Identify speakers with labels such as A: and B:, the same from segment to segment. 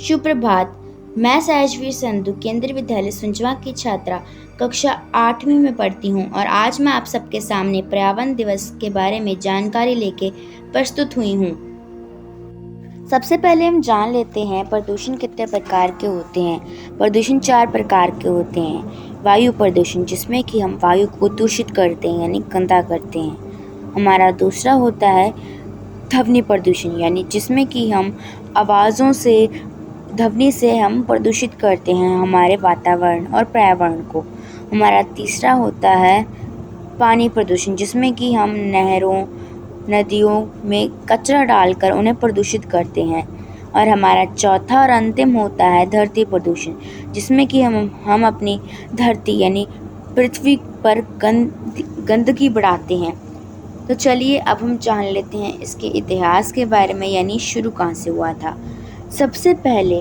A: सुप्रभात। मैं सहजवीर संधू केंद्रीय विद्यालय सुंचवा की छात्रा कक्षा 8वीं में पढ़ती हूँ और आज मैं आप सबके सामने पर्यावरण दिवस के बारे में जानकारी लेके प्रस्तुत हुई हूँ। सबसे पहले हम जान लेते हैं प्रदूषण कितने प्रकार के होते हैं। प्रदूषण 4 प्रकार के होते हैं। वायु प्रदूषण, जिसमें कि हम वायु को दूषित करते हैं यानी गंदा करते हैं। हमारा दूसरा होता है ध्वनि प्रदूषण, यानी जिसमें कि हम आवाज़ों से, ध्वनि से हम प्रदूषित करते हैं हमारे वातावरण और पर्यावरण को। हमारा तीसरा होता है पानी प्रदूषण, जिसमें कि हम नहरों, नदियों में कचरा डालकर उन्हें प्रदूषित करते हैं। और हमारा चौथा और अंतिम होता है धरती प्रदूषण, जिसमें कि हम अपनी धरती यानी पृथ्वी पर गंदगी बढ़ाते हैं। तो चलिए अब हम जान लेते हैं इसके इतिहास के बारे में, यानी शुरू कहाँ से हुआ था। सबसे पहले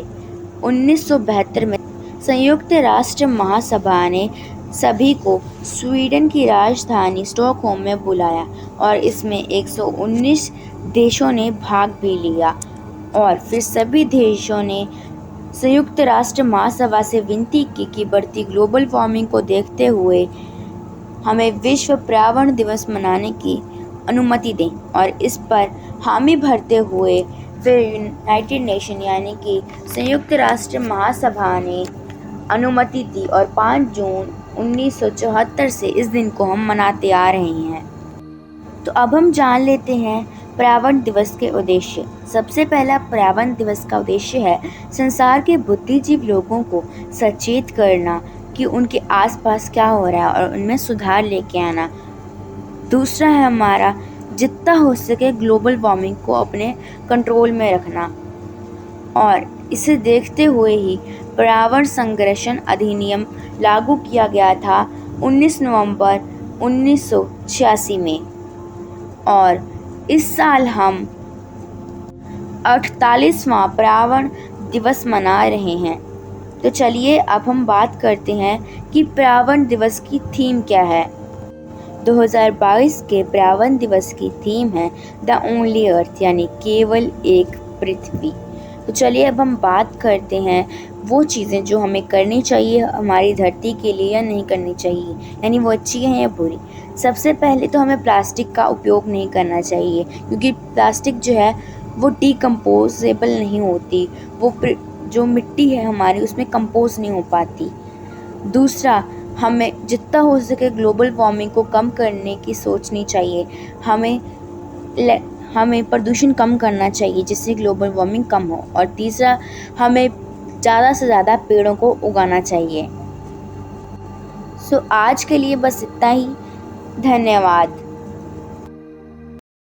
A: 1972 में संयुक्त राष्ट्र महासभा ने सभी को स्वीडन की राजधानी स्टॉकहोम में बुलाया और इसमें 119 देशों ने भाग भी लिया। और फिर सभी देशों ने संयुक्त राष्ट्र महासभा से विनती की कि बढ़ती ग्लोबल वार्मिंग को देखते हुए हमें विश्व पर्यावरण दिवस मनाने की अनुमति दें। और इस पर हामी भरते हुए फिर यूनाइटेड नेशन यानी कि संयुक्त राष्ट्र महासभा ने अनुमति दी और 5 जून 1974 से इस दिन को हम मनाते आ रहे हैं। तो अब हम जान लेते हैं पर्यावरण दिवस के उद्देश्य। सबसे पहला पर्यावरण दिवस का उद्देश्य है संसार के बुद्धिजीवी लोगों को सचेत करना कि उनके आसपास क्या हो रहा है और उनमें सुधार लेके आना। दूसरा है हमारा जितना हो सके ग्लोबल वार्मिंग को अपने कंट्रोल में रखना। और इसे देखते हुए ही पर्यावरण संरक्षण अधिनियम लागू किया गया था 19 नवंबर 1986 में। और इस साल हम 48वां पर्यावरण दिवस मना रहे हैं। तो चलिए अब हम बात करते हैं कि पर्यावरण दिवस की थीम क्या है। 2022 के पर्यावरण दिवस की थीम है द ओनली अर्थ, यानी केवल एक पृथ्वी। तो चलिए अब हम बात करते हैं वो चीज़ें जो हमें करनी चाहिए हमारी धरती के लिए या नहीं करनी चाहिए, यानी वो अच्छी हैं या बुरी। सबसे पहले तो हमें प्लास्टिक का उपयोग नहीं करना चाहिए, क्योंकि प्लास्टिक जो है वो डिकम्पोजेबल नहीं होती, वो जो मिट्टी है हमारी उसमें कंपोज नहीं हो पाती। दूसरा, हमें जितना हो सके ग्लोबल वार्मिंग को कम करने की सोचनी चाहिए। हमें प्रदूषण कम करना चाहिए जिससे ग्लोबल वार्मिंग कम हो। और तीसरा, हमें ज़्यादा से ज़्यादा पेड़ों को उगाना चाहिए। आज के लिए बस इतना ही। धन्यवाद।